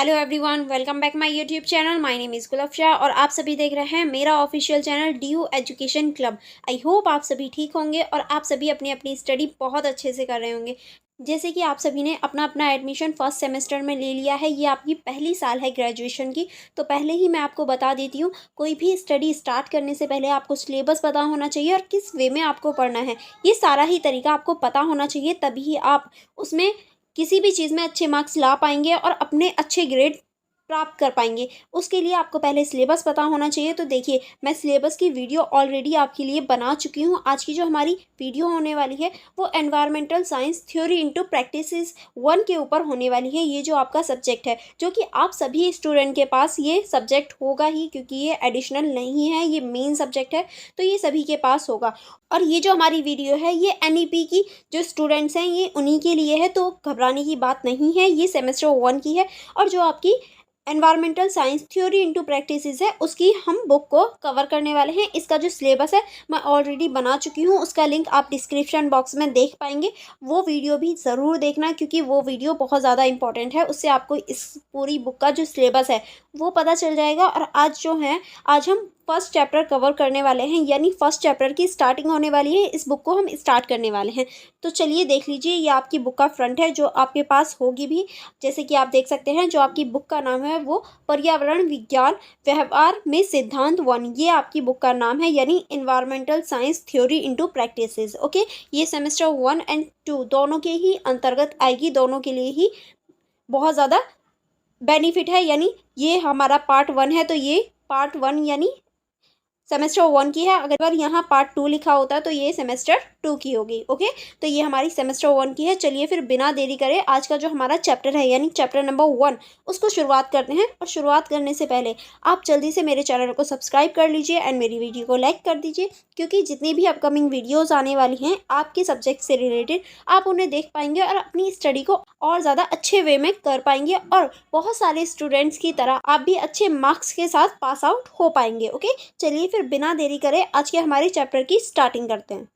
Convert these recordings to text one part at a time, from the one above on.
Hello everyone, welcome back my YouTube channel. My name is Gulfsha और आप सभी देख रहे हैं मेरा official channel DU education club. I hope आप सभी ठीक होंगे और आप सभी अपनी अपनी स्टडी बहुत अच्छे से कर रहे होंगे। जैसे कि आप सभी ने अपना अपना एडमिशन फर्स्ट सेमेस्टर में ले लिया है, ये आपकी पहली साल है ग्रेजुएशन की। तो पहले ही मैं आपको बता देती हूँ, कोई भी स्टडी स्टार्ट करने से पहले आपको सिलेबस पता होना चाहिए और किस वे में आपको पढ़ना है, ये सारा ही तरीका आपको पता होना चाहिए। तभी आप उसमें किसी भी चीज़ में अच्छे मार्क्स ला पाएंगे और अपने अच्छे ग्रेड प्राप्त कर पाएंगे। उसके लिए आपको पहले सिलेबस पता होना चाहिए। तो देखिए, मैं सिलेबस की वीडियो ऑलरेडी आपके लिए बना चुकी हूँ। आज की जो हमारी वीडियो होने वाली है वो environmental science theory into practices 1 के ऊपर होने वाली है। ये जो आपका सब्जेक्ट है, जो कि आप सभी स्टूडेंट के पास ये सब्जेक्ट होगा ही, क्योंकि ये एडिशनल नहीं है, ये मेन सब्जेक्ट है, तो ये सभी के पास होगा। और ये जो हमारी वीडियो है ये NEP की जो स्टूडेंट्स हैं ये उन्हीं के लिए है, तो घबराने की बात नहीं है। ये सेमेस्टर 1 की है और जो आपकी environmental science theory into practices है उसकी हम बुक को कवर करने वाले हैं। इसका जो सिलेबस है मैं ऑलरेडी बना चुकी हूँ, उसका लिंक आप डिस्क्रिप्शन बॉक्स में देख पाएंगे। वो वीडियो भी ज़रूर देखना, क्योंकि वो वीडियो बहुत ज़्यादा इंपॉर्टेंट है। उससे आपको इस पूरी बुक का जो सिलेबस है वो पता चल जाएगा। और आज हम फर्स्ट चैप्टर कवर करने वाले हैं, यानी फर्स्ट चैप्टर की स्टार्टिंग होने वाली है। इस बुक को हम स्टार्ट करने वाले हैं। तो चलिए देख लीजिए, ये आपकी बुक का फ्रंट है जो आपके पास होगी भी। जैसे कि आप देख सकते हैं, जो आपकी बुक का नाम है वो पर्यावरण विज्ञान व्यवहार में सिद्धांत 1, ये आपकी बुक का नाम है, यानी environmental science theory into practices. Okay, ये सेमेस्टर 1 एंड 2 दोनों के ही अंतर्गत आएगी, दोनों के लिए ही बहुत ज़्यादा बेनिफिट है। यानी ये हमारा पार्ट 1 है, तो ये पार्ट 1 यानी सेमेस्टर 1 की है। अगर यहाँ पार्ट 2 लिखा होता तो ये सेमेस्टर 2 की होगी। ओके, तो ये हमारी सेमेस्टर 1 की है। चलिए फिर बिना देरी करे आज का जो हमारा चैप्टर है, यानी चैप्टर नंबर 1, उसको शुरुआत करते हैं। और शुरुआत करने से पहले आप जल्दी से मेरे चैनल को सब्सक्राइब कर लीजिए एंड मेरी वीडियो को लाइक कर दीजिए, क्योंकि जितनी भी अपकमिंग वीडियोज़ आने वाली हैं आपके सब्जेक्ट से रिलेटेड, आप उन्हें देख पाएंगे और अपनी स्टडी को और ज़्यादा अच्छे वे में कर पाएंगे और बहुत सारे स्टूडेंट्स की तरह आप भी अच्छे मार्क्स के साथ पास आउट हो पाएंगे। ओके, चलिए फिर बिना देरी करे आज के हमारे चैप्टर की स्टार्टिंग करते हैं।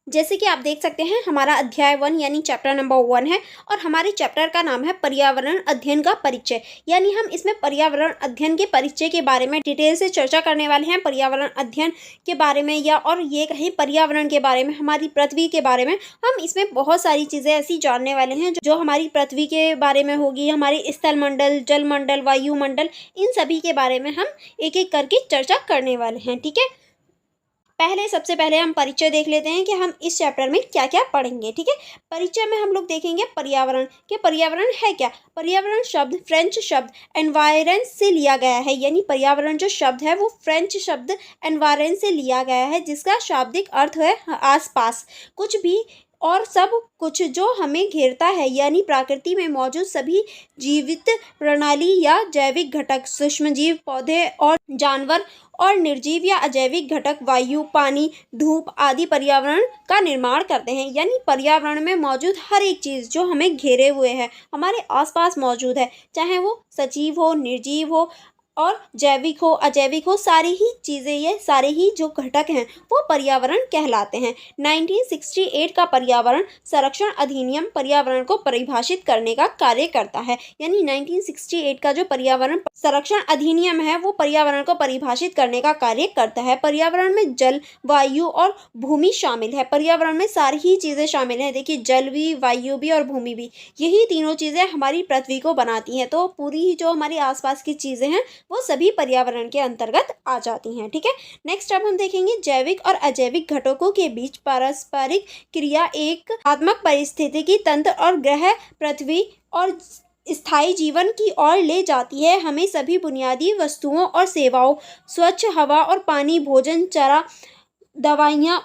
जैसे कि आप देख सकते हैं, हमारा अध्याय 1 यानी चैप्टर नंबर 1 है और हमारे चैप्टर का नाम है पर्यावरण अध्ययन का परिचय। यानी हम इसमें पर्यावरण अध्ययन के परिचय के बारे में डिटेल से चर्चा करने वाले हैं। पर्यावरण अध्ययन के बारे में, या और ये कहें पर्यावरण के बारे में, हमारी पृथ्वी के बारे में हम इसमें बहुत सारी चीज़ें ऐसी जानने वाले हैं जो हमारी पृथ्वी के बारे में होगी, हमारे स्थल मंडल, जल मंडल, वायुमंडल, इन सभी के बारे में हम एक एक करके चर्चा करने वाले हैं। ठीक है, सबसे पहले हम परिचय देख लेते हैं कि हम इस चैप्टर में क्या क्या पढ़ेंगे। ठीक है, परिचय में हम लोग देखेंगे पर्यावरण के पर्यावरण है क्या। पर्यावरण शब्द फ्रेंच शब्द एनवायरेंस से लिया गया है, यानी पर्यावरण जो शब्द है वो फ्रेंच शब्द एनवायरेंस से लिया गया है, जिसका शाब्दिक अर्थ है आसपास कुछ भी और सब कुछ जो हमें घेरता है, यानी प्रकृति में मौजूद सभी जीवित प्रणाली या जैविक घटक, सूक्ष्मजीव, पौधे और जानवर और निर्जीव या अजैविक घटक, वायु, पानी, धूप आदि पर्यावरण का निर्माण करते हैं। यानी पर्यावरण में मौजूद हर एक चीज़ जो हमें घेरे हुए है, हमारे आसपास मौजूद है, चाहे वो सजीव हो, निर्जीव हो और जैविक हो, अजैविक हो, सारी ही चीज़ें, ये सारे ही जो घटक हैं वो पर्यावरण कहलाते हैं। 1968 का पर्यावरण संरक्षण अधिनियम पर्यावरण को परिभाषित करने का कार्य करता है। यानी 1968 का जो पर्यावरण संरक्षण अधिनियम है वो पर्यावरण को परिभाषित करने का कार्य करता है। पर्यावरण में जल, वायु और भूमि शामिल है। पर्यावरण में सारी ही चीज़ें शामिल हैं। देखिए, जल भी, वायु भी और भूमि भी, यही तीनों चीज़ें हमारी पृथ्वी को बनाती हैं। तो पूरी ही जो हमारे आसपास की चीज़ें हैं वो सभी पर्यावरण के अंतर्गत आ जाती हैं। ठीक है, नेक्स्ट अब हम देखेंगे जैविक और अजैविक घटकों के बीच पारस्परिक क्रिया एक आत्मक पारिस्थितिकी तंत्र और ग्रह पृथ्वी और स्थायी जीवन की ओर ले जाती है। हमें सभी बुनियादी वस्तुओं और सेवाओं, स्वच्छ हवा और पानी, भोजन, चारा, दवाइयाँ,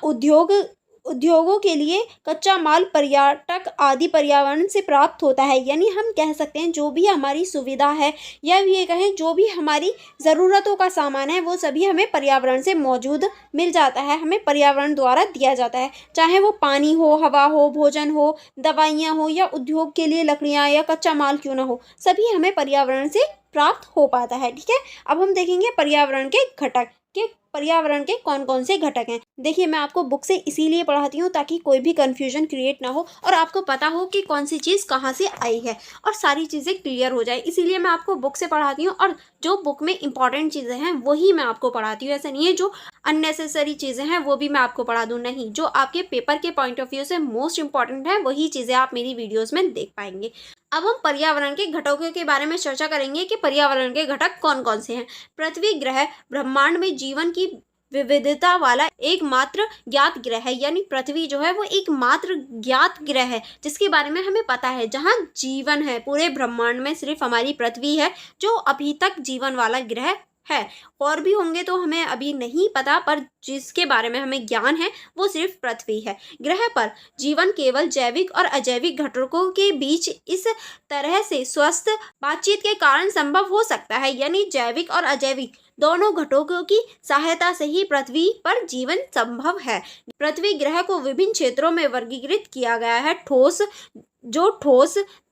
उद्योगों के लिए कच्चा माल, पर्यटक आदि पर्यावरण से प्राप्त होता है। यानी हम कह सकते हैं जो भी हमारी सुविधा है, या ये कहें जो भी हमारी ज़रूरतों का सामान है, वो सभी हमें पर्यावरण से मौजूद मिल जाता है, हमें पर्यावरण द्वारा दिया जाता है। चाहे वो पानी हो, हवा हो, भोजन हो, दवाइयाँ हो, या उद्योग के लिए लकड़ियाँ या कच्चा माल क्यों ना हो, सभी हमें पर्यावरण से प्राप्त हो पाता है। ठीक है, अब हम देखेंगे पर्यावरण के घटक के पर्यावरण के कौन कौन से घटक हैं। देखिए, मैं आपको बुक से इसीलिए पढ़ाती हूँ ताकि कोई भी कन्फ्यूजन क्रिएट ना हो और आपको पता हो कि कौन सी चीज़ कहाँ से आई है और सारी चीज़ें क्लियर हो जाए। इसीलिए मैं आपको बुक से पढ़ाती हूँ और जो बुक में इंपॉर्टेंट चीज़ें हैं वही मैं आपको पढ़ाती हूँ। ऐसा नहीं है जो अननेसेसरी चीज़ें हैं वो भी मैं आपको पढ़ा दूँ, नहीं, जो आपके पेपर के पॉइंट ऑफ व्यू से मोस्ट इंपॉर्टेंट है वही चीज़ें आप मेरी वीडियोज़ में देख पाएंगे। अब हम पर्यावरण के घटकों के बारे में चर्चा करेंगे कि पर्यावरण के घटक कौन कौन से हैं। पृथ्वी ग्रह ब्रह्मांड में जीवन की विविधता वाला एकमात्र ज्ञात ग्रह है, यानी पृथ्वी जो है वो एकमात्र ज्ञात ग्रह है जिसके बारे में हमें पता है, जहाँ जीवन है। पूरे ब्रह्मांड में सिर्फ हमारी पृथ्वी है जो अभी तक जीवन वाला ग्रह है। और भी होंगे तो हमें अभी नहीं पता, पर जिसके बारे में हमें ज्ञान है वो सिर्फ पृथ्वी है। ग्रह पर जीवन केवल जैविक और अजैविक घटकों के बीच इस तरह से स्वस्थ बातचीत के कारण संभव हो सकता है, यानी जैविक और अजैविक दोनों घटकों की सहायता से ही पृथ्वी पर जीवन संभव है। पृथ्वी ग्रह को विभिन्न क्षेत्रों में वर्गीकृत किया गया है। ठोस,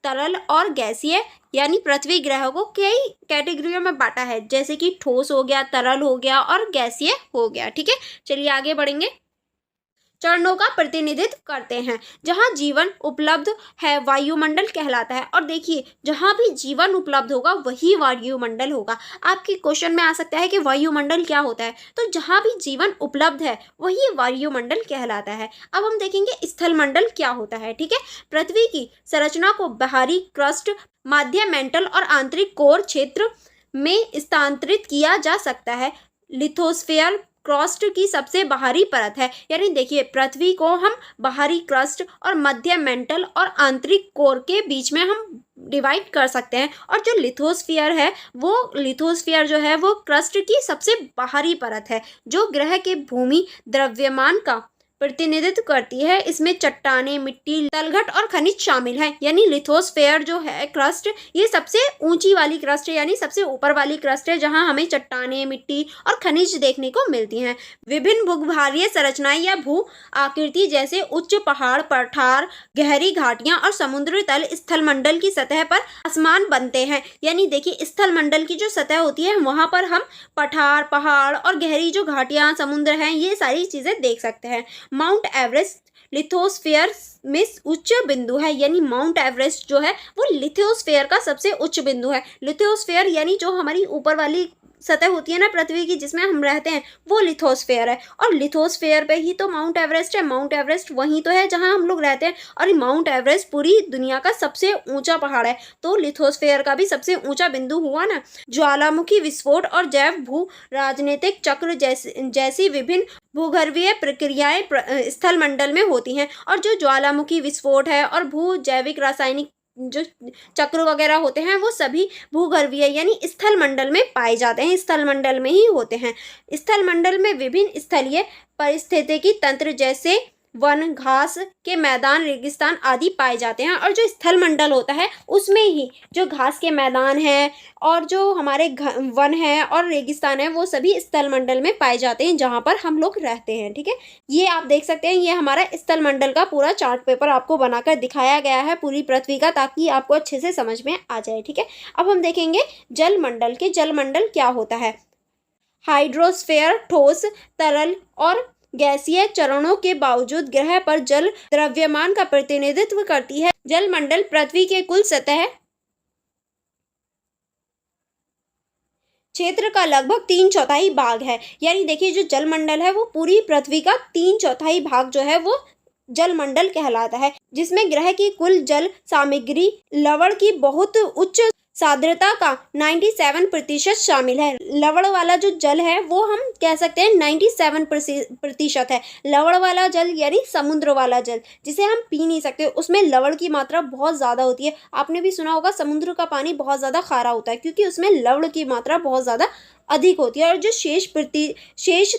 तरल और गैसीय, यानी पृथ्वी ग्रह को कई कैटेगरियों में बांटा है, जैसे कि ठोस हो गया, तरल हो गया और गैसीय हो गया। ठीक है, चलिए आगे बढ़ेंगे। चरणों का प्रतिनिधित्व करते हैं। जहाँ जीवन उपलब्ध है वायुमंडल कहलाता है। और देखिए, जहाँ भी जीवन उपलब्ध होगा वही वायुमंडल होगा। आपके क्वेश्चन में आ सकता है कि वायुमंडल क्या होता है, तो जहाँ भी जीवन उपलब्ध है वही वायुमंडल कहलाता है। अब हम देखेंगे स्थलमंडल क्या होता है। ठीक है, पृथ्वी की संरचना को बाहरी क्रस्ट, मध्य मेंटल और आंतरिक कोर क्षेत्र में स्थानांतरित किया जा सकता है। लिथोस्फीयर क्रस्ट की सबसे बाहरी परत है, यानी देखिए, पृथ्वी को हम बाहरी क्रस्ट और मध्य मेंटल और आंतरिक कोर के बीच में हम डिवाइड कर सकते हैं। और जो लिथोस्फीयर है जो है वो क्रस्ट की सबसे बाहरी परत है जो ग्रह के भूमि द्रव्यमान का प्रतिनिधित्व करती है। इसमें चट्टानें, मिट्टी, तलघट और खनिज शामिल हैं। यानी लिथोस्फीयर जो है क्रस्ट, ये सबसे ऊंची वाली क्रस्ट है, यानी सबसे ऊपर वाली क्रस्ट है जहां हमें चट्टानें, मिट्टी और खनिज देखने को मिलती हैं। विभिन्न भूभागीय संरचनाएं या भू आकृति जैसे उच्च पहाड़, पठार, गहरी घाटियां और समुद्र तल स्थलमंडल की सतह पर आसमान बनते हैं। यानी देखिए, स्थलमंडल की जो सतह होती है वहां पर हम पठार, पहाड़ और गहरी जो घाटियां, समुद्र हैं, ये सारी चीजें देख सकते हैं। माउंट एवरेस्ट लिथोस्फीयर में उच्च बिंदु है, यानी माउंट एवरेस्ट जो है वो लिथोस्फीयर का सबसे उच्च बिंदु है। लिथोस्फीयर यानी जो हमारी ऊपर वाली सतह होती है ना पृथ्वी की, जिसमें हम रहते हैं, वो लिथोस्फीयर है। और लिथोस्फीयर पे ही तो माउंट एवरेस्ट है। माउंट एवरेस्ट वहीं तो है जहां हम लोग रहते हैं। और माउंट एवरेस्ट पूरी दुनिया का सबसे ऊंचा पहाड़ है, तो लिथोस्फीयर का भी सबसे ऊंचा बिंदु हुआ ना। ज्वालामुखी विस्फोट और जैव भू राजनीतिक चक्र जैसी विभिन्न भूगर्भीय प्रक्रियाएं स्थलमंडल में होती हैं। और जो ज्वालामुखी विस्फोट है और भू जैविक रासायनिक जो चक्र वगैरह होते हैं वो सभी भूगर्भीय यानी स्थलमंडल में पाए जाते हैं, स्थलमंडल में ही होते हैं। स्थलमंडल में विभिन्न स्थलीय पारिस्थितिकी तंत्र जैसे वन, घास के मैदान, रेगिस्तान आदि पाए जाते हैं। और जो स्थलमंडल होता है उसमें ही जो घास के मैदान हैं और जो हमारे वन है और रेगिस्तान है वो सभी स्थलमंडल में पाए जाते हैं जहाँ पर हम लोग रहते हैं। ठीक है, ये आप देख सकते हैं, ये हमारा स्थलमंडल का पूरा चार्ट पेपर आपको बनाकर दिखाया गया है पूरी पृथ्वी का, ताकि आपको अच्छे से समझ में आ जाए। ठीक है, अब हम देखेंगे जलमंडल के जलमंडल क्या होता है। हाइड्रोस्फीयर ठोस, तरल और गैसीय चरणों के बावजूद ग्रह पर जल द्रव्यमान का प्रतिनिधित्व करती है। जलमंडल पृथ्वी के कुल सतह क्षेत्र का लगभग 3/4 भाग है। यानी देखिए, जो जलमंडल है वो पूरी पृथ्वी का 3/4 भाग जो है वो जलमंडल कहलाता है, जिसमें ग्रह की कुल जल सामग्री लवण की बहुत उच्च सांद्रता का 97% शामिल है। लवण वाला जो जल है वो हम कह सकते हैं 97% है। लवण वाला जल यानी समुद्र वाला जल, जिसे हम पी नहीं सकते, उसमें लवण की मात्रा बहुत ज़्यादा होती है। आपने भी सुना होगा समुद्र का पानी बहुत ज़्यादा खारा होता है, क्योंकि उसमें लवण की मात्रा बहुत ज़्यादा अधिक होती है। और जो शेष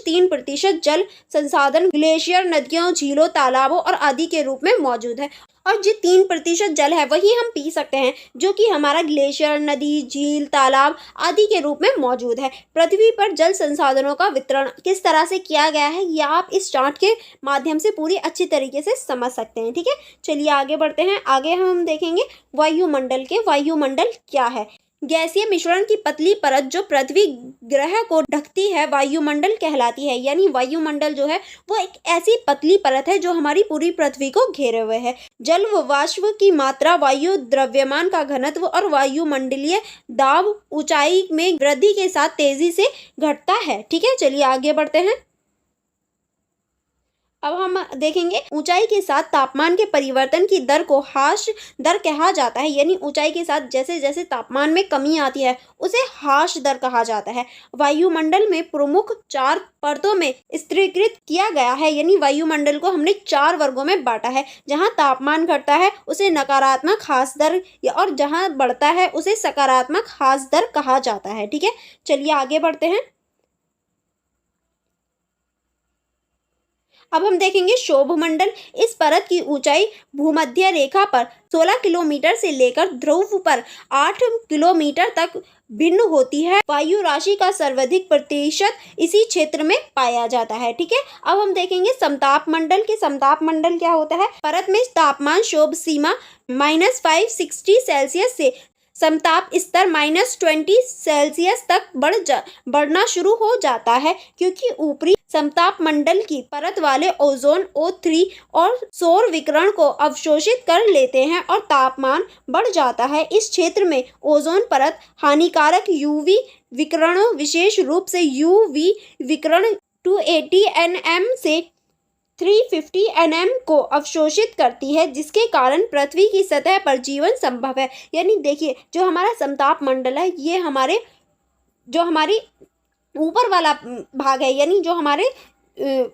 3% जल संसाधन ग्लेशियर, नदियों, झीलों, तालाबों और आदि के रूप में मौजूद है। और जो 3% जल है वही हम पी सकते हैं, जो कि हमारा ग्लेशियर, नदी, झील, तालाब आदि के रूप में मौजूद है। पृथ्वी पर जल संसाधनों का वितरण किस तरह से किया गया है यह आप इस चार्ट के माध्यम से पूरी अच्छी तरीके से समझ सकते हैं। ठीक है, चलिए आगे बढ़ते हैं। आगे हम देखेंगे वायुमंडल क्या है। गैसीय मिश्रण की पतली परत जो पृथ्वी ग्रह को ढकती है वायुमंडल कहलाती है। यानी वायुमंडल जो है वो एक ऐसी पतली परत है जो हमारी पूरी पृथ्वी को घेरे हुए है। जल व वाष्प की मात्रा, वायु द्रव्यमान का घनत्व और वायुमंडलीय दाब ऊंचाई में वृद्धि के साथ तेजी से घटता है। ठीक है, चलिए आगे बढ़ते हैं। अब हम देखेंगे ऊंचाई के साथ तापमान के परिवर्तन की दर को ह्रास दर कहा जाता है। यानी ऊंचाई के साथ जैसे जैसे तापमान में कमी आती है उसे ह्रास दर कहा जाता है। वायुमंडल में प्रमुख 4 परतों में स्तरीकृत किया गया है। यानी वायुमंडल को हमने 4 वर्गों में बांटा है। जहां तापमान घटता है उसे नकारात्मक ह्रास दर और जहां बढ़ता है उसे सकारात्मक ह्रास दर कहा जाता है। ठीक है, चलिए आगे बढ़ते हैं। अब हम देखेंगे शोभमंडल। इस परत की ऊंचाई भूमध्य रेखा पर 16 किलोमीटर से लेकर ध्रुव पर 8 किलोमीटर तक भिन्न होती है। वायु राशि का सर्वाधिक प्रतिशत इसी क्षेत्र में पाया जाता है। ठीक है, अब हम देखेंगे समताप मंडल के समताप मंडल क्या होता है। परत में तापमान शोभ सीमा -560 सेल्सियस से समताप स्तर -20 सेल्सियस तक बढ़ना शुरू हो जाता है, क्योंकि ऊपरी समताप मंडल की परत वाले ओजोन O3 और सौर विकिरण को अवशोषित कर लेते हैं और तापमान बढ़ जाता है। इस क्षेत्र में ओजोन परत हानिकारक यूवी विकिरणों, विशेष रूप से यूवी विकिरण 280 nm से 350 nm को अवशोषित करती है, जिसके कारण पृथ्वी की सतह पर जीवन संभव है। यानी देखिए जो हमारा समताप मंडल है ये जो हमारी ऊपर वाला भाग है, यानी जो हमारे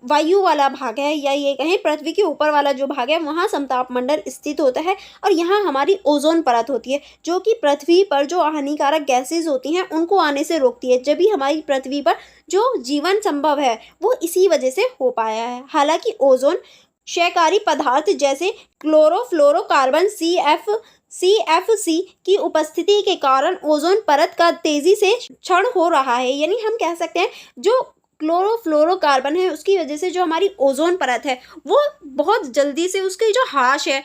वायु वाला भाग है, या ये कहें पृथ्वी के ऊपर वाला जो भाग है वहाँ समताप मंडल स्थित होता है। और यहाँ हमारी ओजोन परत होती है जो कि पृथ्वी पर जो हानिकारक गैसेज होती हैं उनको आने से रोकती है। जब भी हमारी पृथ्वी पर जो जीवन संभव है वो इसी वजह से हो पाया है। हालांकि ओजोन क्षयकारी पदार्थ जैसे क्लोरोफ्लोरोकार्बन CFC की उपस्थिति के कारण ओजोन परत का तेजी से क्षरण हो रहा है। यानी हम कह सकते हैं जो क्लोरोफ्लोरोकार्बन है उसकी वजह से जो हमारी ओजोन परत है वो बहुत जल्दी से उसकी जो ह्रास है,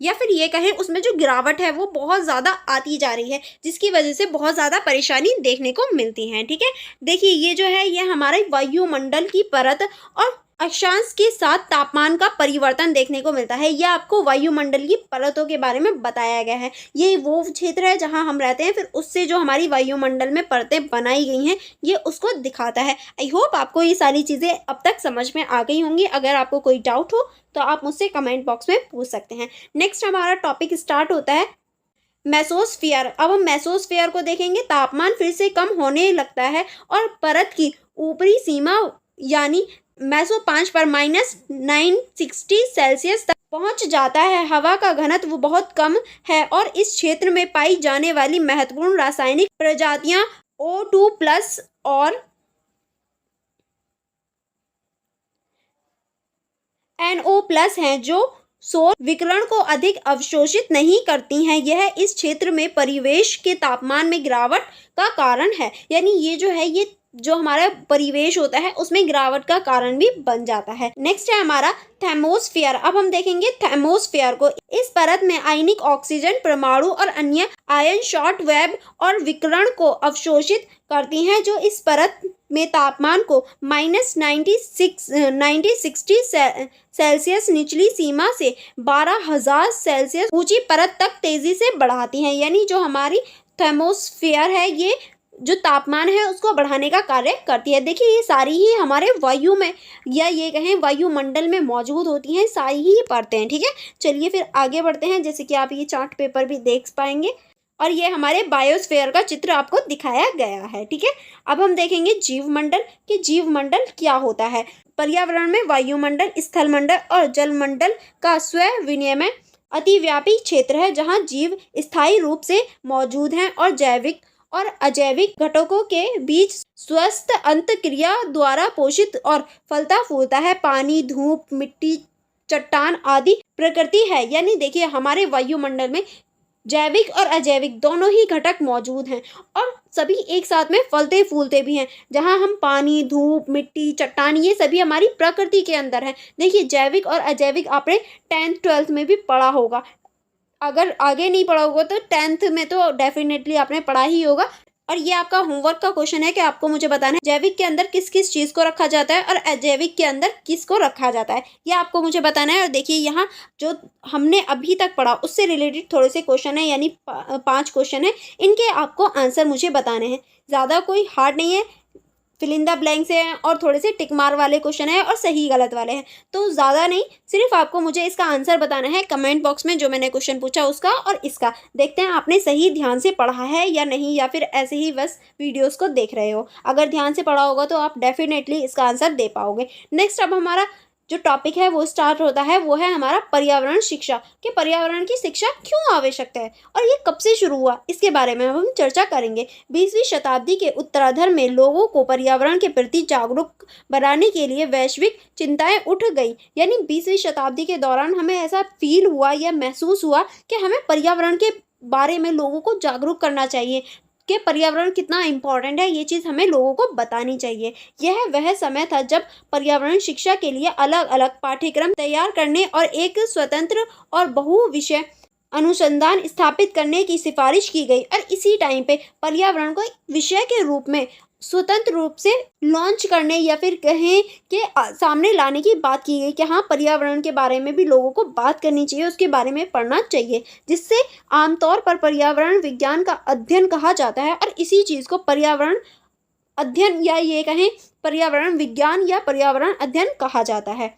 या फिर ये कहें उसमें जो गिरावट है वो बहुत ज़्यादा आती जा रही है, जिसकी वजह से बहुत ज़्यादा परेशानी देखने को मिलती है। ठीक है, देखिए ये जो है ये हमारे वायुमंडल की परत और अक्षांश के साथ तापमान का परिवर्तन देखने को मिलता है। यह आपको वायुमंडल की परतों के बारे में बताया गया है। ये वो क्षेत्र है जहां हम रहते हैं, फिर उससे जो हमारी वायुमंडल में परतें बनाई गई हैं ये उसको दिखाता है। आई होप आपको ये सारी चीज़ें अब तक समझ में आ गई होंगी। अगर आपको कोई डाउट हो तो आप मुझसे कमेंट बॉक्स में पूछ सकते हैं। नेक्स्ट हमारा टॉपिक स्टार्ट होता है मेसोस्फीयर। अब हम मेसोस्फीयर को देखेंगे। तापमान फिर से कम होने लगता है और परत की ऊपरी सीमा यानी मेसो 5 पर -960 सेल्सियस तक पहुंच जाता है। हवा का घनत्व बहुत कम है और इस क्षेत्र में पाई जाने वाली महत्वपूर्ण रासायनिक प्रजातियां O2+ और NO+ हैं, जो सौर विकिरण को अधिक अवशोषित नहीं करती हैं। यह इस क्षेत्र में परिवेश के तापमान में गिरावट का कारण है। यानी ये जो है ये जो हमारा परिवेश होता है उसमें गिरावट का कारण भी बन जाता है। नेक्स्ट है हमारा थर्मोस्फीयर। अब हम देखेंगे थर्मोस्फीयर को। इस परत में आयनिक ऑक्सीजन परमाणु और अन्य आयन शॉर्ट वेव और विकिरण को अवशोषित करती हैं, जो इस परत में तापमान को -90-60 सेल्सियस निचली सीमा से 12,000 सेल्सियस ऊंची परत तक तेजी से बढ़ाती हैं। यानी जो हमारी थर्मोस्फीयर है ये जो तापमान है उसको बढ़ाने का कार्य करती है। देखिए ये सारी ही हमारे वायु में या ये कहें वायुमंडल में मौजूद होती हैं, सारी ही परतें हैं। ठीक है, चलिए फिर आगे बढ़ते हैं। जैसे कि आप ये चार्ट पेपर भी देख पाएंगे और ये हमारे बायोस्फीयर का चित्र आपको दिखाया गया है। ठीक है, अब हम देखेंगे जीवमंडल कि जीवमंडल क्या होता है। पर्यावरण में वायुमंडल, स्थलमंडल और जलमंडल का स्व विनियमन अतिव्यापी क्षेत्र है, जहाँ जीव स्थायी रूप से मौजूद हैं और जैविक और अजैविक घटकों के बीच स्वस्थ अंतःक्रिया द्वारा पोषित और फलता फूलता है। पानी, धूप, मिट्टी, चट्टान आदि प्रकृति है। यानी देखिए हमारे वायुमंडल में जैविक और अजैविक दोनों ही घटक मौजूद हैं और सभी एक साथ में फलते फूलते भी हैं। जहां हम पानी, धूप, मिट्टी, चट्टान ये सभी हमारी प्रकृति के अंदर हैं। देखिए जैविक और अजैविक आपने 10th 12th में भी पढ़ा होगा। अगर आगे नहीं पढ़ा होगा तो 10th में तो डेफिनेटली आपने पढ़ा ही होगा। और ये आपका होमवर्क का क्वेश्चन है कि आपको मुझे बताना है जैविक के अंदर किस किस चीज़ को रखा जाता है और अजैविक के अंदर किसको रखा जाता है, ये आपको मुझे बताना है। और देखिए यहाँ जो हमने अभी तक पढ़ा उससे रिलेटेड थोड़े से क्वेश्चन है, यानी 5 क्वेश्चन है, इनके आपको आंसर मुझे बताने हैं। ज़्यादा कोई हार्ड नहीं है, फिल इन द ब्लैंक्स हैं और थोड़े से टिक मार वाले क्वेश्चन है और सही गलत वाले हैं, तो ज़्यादा नहीं, सिर्फ आपको मुझे इसका आंसर बताना है कमेंट बॉक्स में, जो मैंने क्वेश्चन पूछा उसका और इसका। देखते हैं आपने सही ध्यान से पढ़ा है या नहीं, या फिर ऐसे ही बस वीडियोस को देख रहे हो। अगर ध्यान से पढ़ा होगा तो आप डेफिनेटली इसका आंसर दे पाओगे। नेक्स्ट अब हमारा जो टॉपिक है वो स्टार्ट होता है, वो है हमारा पर्यावरण शिक्षा, कि पर्यावरण की शिक्षा क्यों आवश्यक है और ये कब से शुरू हुआ, इसके बारे में हम चर्चा करेंगे। 20वीं शताब्दी के उत्तरार्ध में लोगों को पर्यावरण के प्रति जागरूक बनाने के लिए वैश्विक चिंताएं उठ गई, यानी 20वीं शताब्दी के दौरान हमें ऐसा फील हुआ या महसूस हुआ कि हमें पर्यावरण के बारे में लोगों को जागरूक करना चाहिए, कि पर्यावरण कितना इम्पोर्टेंट है, ये चीज़ हमें लोगों को बतानी चाहिए। यह वह समय था जब पर्यावरण शिक्षा के लिए अलग अलग पाठ्यक्रम तैयार करने और एक स्वतंत्र और बहु विषय अनुसंधान स्थापित करने की सिफारिश की गई, और इसी टाइम पे पर्यावरण को एक विषय के रूप में स्वतंत्र रूप से लॉन्च करने या फिर कहें कि सामने लाने की बात की गई कि हाँ, पर्यावरण के बारे में भी लोगों को बात करनी चाहिए, उसके बारे में पढ़ना चाहिए, जिससे आमतौर पर पर्यावरण विज्ञान का अध्ययन कहा जाता है। और इसी चीज़ को पर्यावरण अध्ययन या ये कहें पर्यावरण विज्ञान या पर्यावरण अध्ययन कहा जाता है।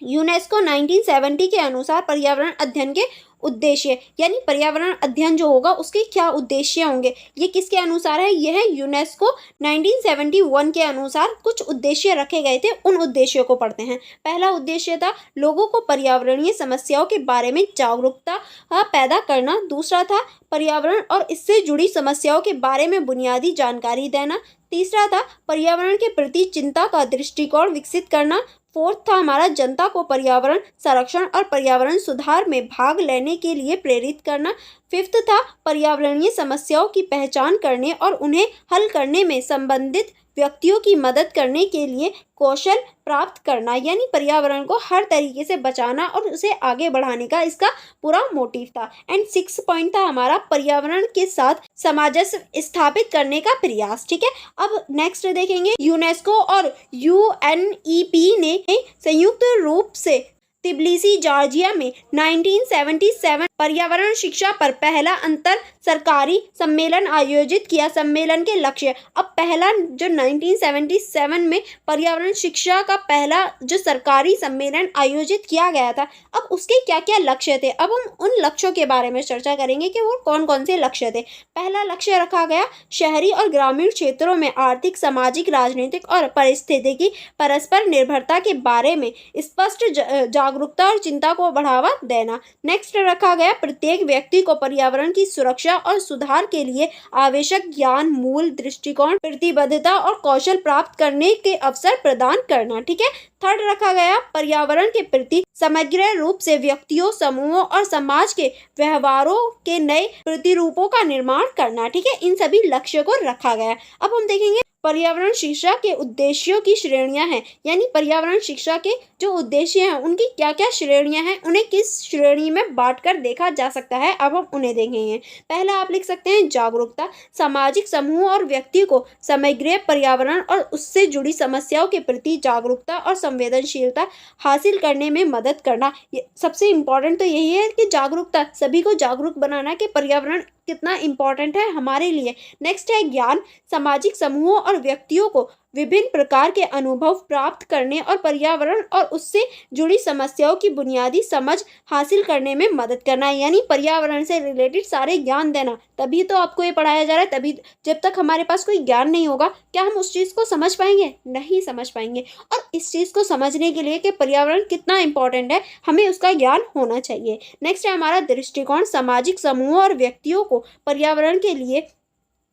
यूनेस्को 1970 के अनुसार पर्यावरण अध्ययन के उद्देश्य, यानी पर्यावरण अध्ययन जो होगा उसके क्या उद्देश्य होंगे, ये किसके अनुसार है, यह है यूनेस्को 1971 के अनुसार कुछ उद्देश्य रखे गए थे। उन उद्देश्यों को पढ़ते हैं। पहला उद्देश्य था लोगों को पर्यावरणीय समस्याओं के बारे में जागरूकता पैदा करना। दूसरा था पर्यावरण और इससे जुड़ी समस्याओं के बारे में बुनियादी जानकारी देना। तीसरा था पर्यावरण के प्रति चिंता का दृष्टिकोण विकसित करना। फोर्थ था हमारा जनता को पर्यावरण संरक्षण और पर्यावरण सुधार में भाग लेने के लिए प्रेरित करना। फिफ्थ था पर्यावरणीय समस्याओं की पहचान करने और उन्हें हल करने में संबंधित व्यक्तियों की मदद करने के लिए कौशल प्राप्त करना, यानी पर्यावरण को हर तरीके से बचाना और उसे आगे बढ़ाने का इसका पूरा मोटिव था। एंड 6 पॉइंट था हमारा पर्यावरण के साथ सामंजस्य स्थापित करने का प्रयास। ठीक है, अब नेक्स्ट देखेंगे, यूनेस्को और यूएनईपी ने संयुक्त रूप से तिब्लिसी जॉर्जिया में 1977 पर्यावरण शिक्षा पर पहला अंतर सरकारी सम्मेलन आयोजित किया। सम्मेलन के लक्ष्य, अब पहला जो 1977 में पर्यावरण शिक्षा का पहला जो सरकारी सम्मेलन आयोजित किया गया था, अब उसके क्या क्या लक्ष्य थे, अब हम उन लक्ष्यों के बारे में चर्चा करेंगे कि वो कौन कौन से लक्ष्य थे। पहला लक्ष्य रखा गया शहरी और ग्रामीण क्षेत्रों में आर्थिक, सामाजिक, राजनीतिक और पारिस्थितिकी परस्पर निर्भरता के बारे में स्पष्ट जागरूकता और चिंता को बढ़ावा देना। नेक्स्ट रखा गया प्रत्येक व्यक्ति को पर्यावरण की सुरक्षा और सुधार के लिए आवश्यक ज्ञान, मूल दृष्टिकोण, प्रतिबद्धता और कौशल प्राप्त करने के अवसर प्रदान करना। ठीक है, थर्ड रखा गया पर्यावरण के प्रति समग्र रूप से व्यक्तियों, समूहों और समाज के व्यवहारों के नए प्रतिरूपों का निर्माण करना। ठीक है, इन सभी लक्ष्यों को रखा गया। अब हम देखेंगे पर्यावरण शिक्षा के उद्देश्यों की श्रेणियां हैं, यानी पर्यावरण शिक्षा के जो उद्देश्य हैं उनकी क्या क्या श्रेणियां हैं, उन्हें किस श्रेणी में बांटकर देखा जा सकता है, अब हम उन्हें देखेंगे। पहला आप लिख सकते हैं जागरूकता, सामाजिक समूह और व्यक्ति को समग्र पर्यावरण और उससे जुड़ी समस्याओं के प्रति जागरूकता और संवेदनशीलता हासिल करने में मदद करना। सबसे इम्पोर्टेंट तो यही है कि जागरूकता, सभी को जागरूक बनाना कि पर्यावरण कितना इम्पोर्टेंट है हमारे लिए। नेक्स्ट है ज्ञान, सामाजिक समूहों और व्यक्तियों को विभिन्न प्रकार के अनुभव प्राप्त करने और पर्यावरण और उससे जुड़ी समस्याओं की बुनियादी समझ हासिल करने में मदद करना, यानी पर्यावरण से रिलेटेड सारे ज्ञान देना। तभी तो आपको ये पढ़ाया जा रहा है, तभी जब तक हमारे पास कोई ज्ञान नहीं होगा क्या हम उस चीज़ को समझ पाएंगे, नहीं समझ पाएंगे। और इस चीज़ को समझने के लिए कि पर्यावरण कितना इंपॉर्टेंट है, हमें उसका ज्ञान होना चाहिए। नेक्स्ट है हमारा दृष्टिकोण, सामाजिक समूहों और व्यक्तियों को पर्यावरण के लिए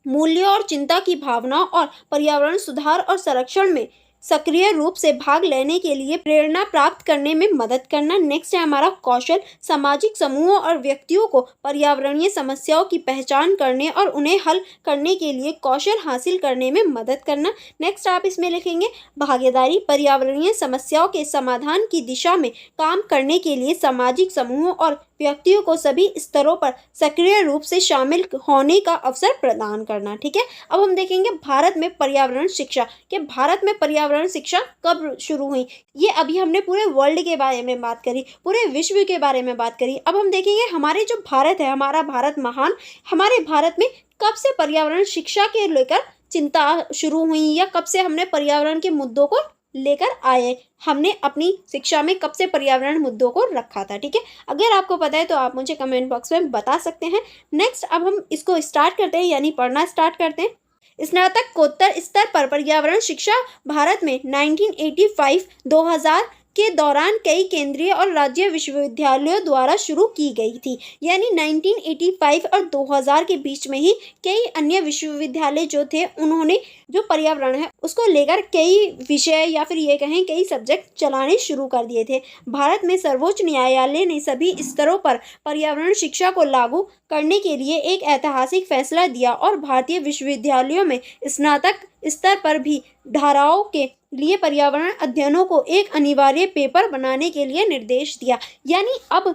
मूल्यों और चिंता की भावना और पर्यावरण सुधार और संरक्षण में सक्रिय रूप से भाग लेने के लिए प्रेरणा प्राप्त करने में मदद करना। नेक्स्ट है हमारा कौशल, सामाजिक समूहों और व्यक्तियों को पर्यावरणीय समस्याओं की पहचान करने और उन्हें हल करने के लिए कौशल हासिल करने में मदद करना। नेक्स्ट आप इसमें लिखेंगे भागीदारी, पर्यावरणीय समस्याओं के समाधान की दिशा में काम करने के लिए सामाजिक समूहों और व्यक्तियों को सभी स्तरों पर सक्रिय रूप से शामिल होने का अवसर प्रदान करना। ठीक है, अब हम देखेंगे भारत में पर्यावरण शिक्षा कि भारत में पर्यावरण शिक्षा कब शुरू हुई। ये अभी हमने पूरे वर्ल्ड के बारे में बात करी, पूरे विश्व के बारे में बात करी। अब हम देखेंगे हमारे जो भारत है, हमारा भारत महान, हमारे भारत में कब से पर्यावरण शिक्षा के लेकर चिंता शुरू हुई या कब से हमने पर्यावरण के मुद्दों को लेकर आए, हमने अपनी शिक्षा में कब से पर्यावरण मुद्दों को रखा था। ठीक है, अगर आपको पता है तो आप मुझे कमेंट बॉक्स में बता सकते हैं। नेक्स्ट अब हम इसको स्टार्ट करते हैं, यानी पढ़ना स्टार्ट करते हैं। स्नातकोत्तर स्तर पर पर्यावरण शिक्षा भारत में 1985-2000 के दौरान कई केंद्रीय और राज्य विश्वविद्यालयों द्वारा शुरू की गई थी। यानी 1985 और 2000 के बीच में ही कई अन्य विश्वविद्यालय जो थे उन्होंने जो पर्यावरण है उसको लेकर कई विषय या फिर ये कहें कई सब्जेक्ट चलाने शुरू कर दिए थे। भारत में सर्वोच्च न्यायालय ने सभी स्तरों पर पर्यावरण शिक्षा को लागू करने के लिए एक ऐतिहासिक फैसला दिया और भारतीय विश्वविद्यालयों में स्नातक स्तर पर भी धाराओं के लिए पर्यावरण अध्ययनों को एक अनिवार्य पेपर बनाने के लिए निर्देश दिया। यानी अब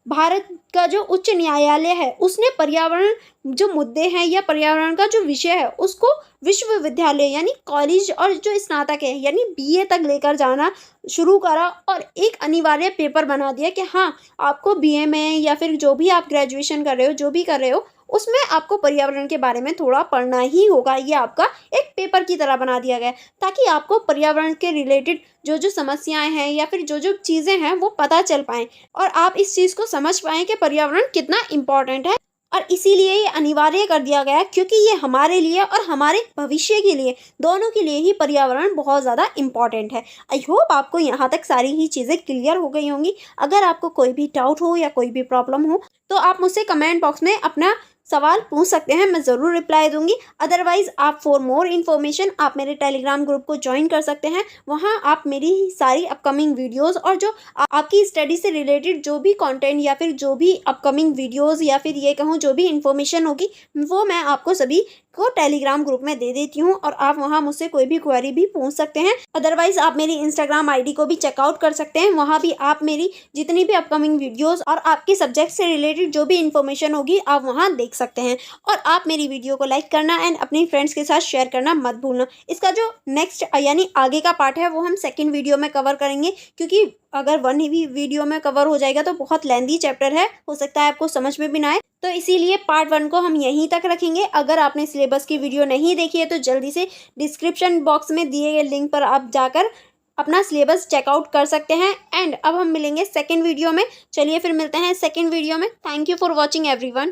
भारत का जो उच्च न्यायालय है उसने पर्यावरण जो मुद्दे हैं या पर्यावरण का जो विषय है उसको विश्वविद्यालय यानी कॉलेज और जो स्नातक है यानी बीए तक लेकर जाना शुरू करा और एक अनिवार्य पेपर बना दिया कि हाँ आपको बीए में या फिर जो भी आप ग्रेजुएशन कर रहे हो, जो भी कर रहे हो, उसमें आपको पर्यावरण के बारे में थोड़ा पढ़ना ही होगा। ये आपका एक पेपर की तरह बना दिया गया है ताकि आपको पर्यावरण के रिलेटेड जो जो समस्याएं हैं या फिर जो जो चीज़ें हैं वो पता चल पाएँ और आप इस चीज़ को समझ पाएँ कि पर्यावरण कितना इम्पॉर्टेंट है। और इसीलिए ये अनिवार्य कर दिया गया है क्योंकि ये हमारे लिए और हमारे भविष्य के लिए दोनों के लिए ही पर्यावरण बहुत ज़्यादा इम्पॉर्टेंट है। आई होप आपको यहाँ तक सारी ही चीज़ें क्लियर हो गई होंगी। अगर आपको कोई भी डाउट हो या कोई भी प्रॉब्लम हो तो आप मुझसे कमेंट बॉक्स में अपना सवाल पूछ सकते हैं, मैं ज़रूर रिप्लाई दूंगी। अदरवाइज़ आप फॉर मोर इन्फॉर्मेशन आप मेरे टेलीग्राम ग्रुप को ज्वाइन कर सकते हैं। वहाँ आप मेरी सारी अपकमिंग वीडियोस और जो आपकी स्टडी से रिलेटेड जो भी कंटेंट या फिर जो भी अपकमिंग वीडियोस या फिर ये कहूँ जो भी इन्फॉर्मेशन होगी वो मैं आपको सभी को टेलीग्राम ग्रुप में दे देती हूँ और आप वहाँ मुझसे कोई भी क्वेरी भी पूछ सकते हैं। अदरवाइज़ आप मेरी इंस्टाग्राम आईडी को भी चेकआउट कर सकते हैं, वहाँ भी आप मेरी जितनी भी अपकमिंग वीडियोस और आपके सब्जेक्ट से रिलेटेड जो भी इन्फॉर्मेशन होगी आप वहाँ देख सकते हैं। और आप मेरी वीडियो को लाइक करना एंड अपनी फ्रेंड्स के साथ शेयर करना मत भूलना। इसका जो नेक्स्ट यानी आगे का पार्ट है वो हम सेकेंड वीडियो में कवर करेंगे क्योंकि अगर वन ही वीडियो में कवर हो जाएगा तो बहुत लेंथी चैप्टर है, हो सकता है आपको समझ में भी ना आए, तो इसीलिए पार्ट 1 को हम यहीं तक रखेंगे। अगर आपने सिलेबस की वीडियो नहीं देखी है तो जल्दी से डिस्क्रिप्शन बॉक्स में दिए गए लिंक पर आप जाकर अपना सिलेबस चेकआउट कर सकते हैं। एंड अब हम मिलेंगे सेकेंड वीडियो में। चलिए फिर मिलते हैं सेकेंड वीडियो में। Thank you for watching everyone.